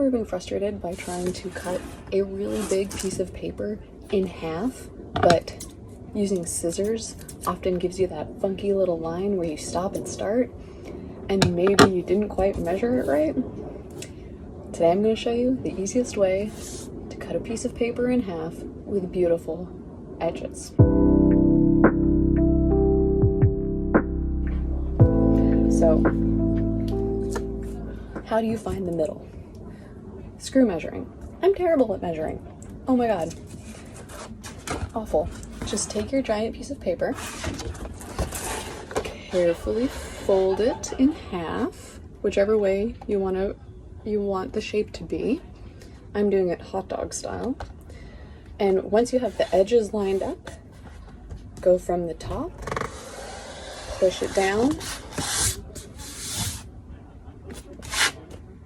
ever been frustrated by trying to cut a really big piece of paper in half, but using scissors often gives you that funky little line where you stop and start, and maybe you didn't quite measure it right? Today I'm going to show you the easiest way to cut a piece of paper in half with beautiful edges. So, how do you find the middle? Screw measuring. I'm terrible at measuring. Oh my god. Awful. Just take your giant piece of paper, carefully fold it in half, whichever way you want the shape to be. I'm doing it hot dog style. And once you have the edges lined up, go from the top, push it down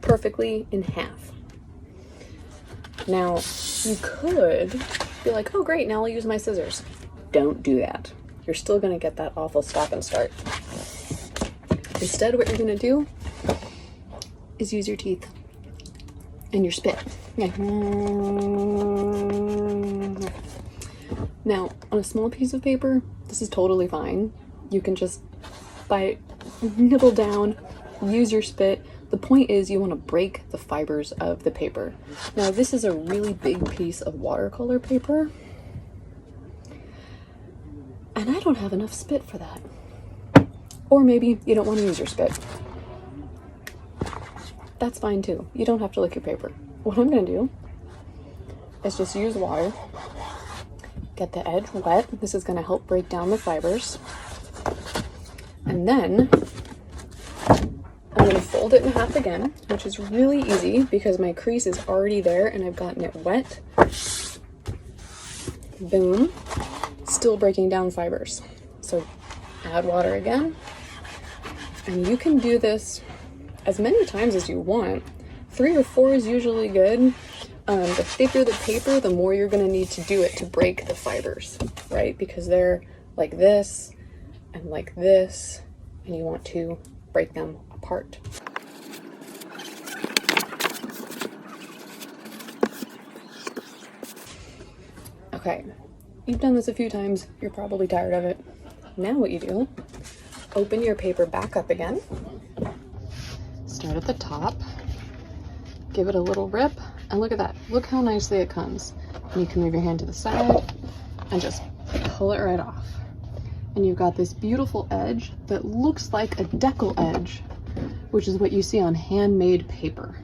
perfectly in half. Now, you could be like, oh great, now I'll use my scissors. Don't do that. You're still gonna get that awful stop and start. Instead, what you're gonna do is use your teeth and your spit. Now, on a small piece of paper, this is totally fine. You can just nibble down, use your spit. The point is you want to break the fibers of the paper. Now, this is a really big piece of watercolor paper, and I don't have enough spit for that. Or maybe you don't want to use your spit. That's fine too. You don't have to lick your paper. What I'm going to do is just use water, get the edge wet. This is going to help break down the fibers. And then I'm going to fold it in half again, which is really easy because my crease is already there and I've gotten it wet. Boom. Still breaking down fibers. So add water again. And you can do this as many times as you want. 3 or 4 is usually good. The thicker the paper, the more you're going to need to do it to break the fibers, right? Because they're like this, and you want to break them apart. Okay, you've done this a few times, you're probably tired of it. Now what you do, open your paper back up again, start at the top, give it a little rip, and look at that. Look how nicely it comes. And you can move your hand to the side and just pull it right off. And you've got this beautiful edge that looks like a decal edge, which is what you see on handmade paper.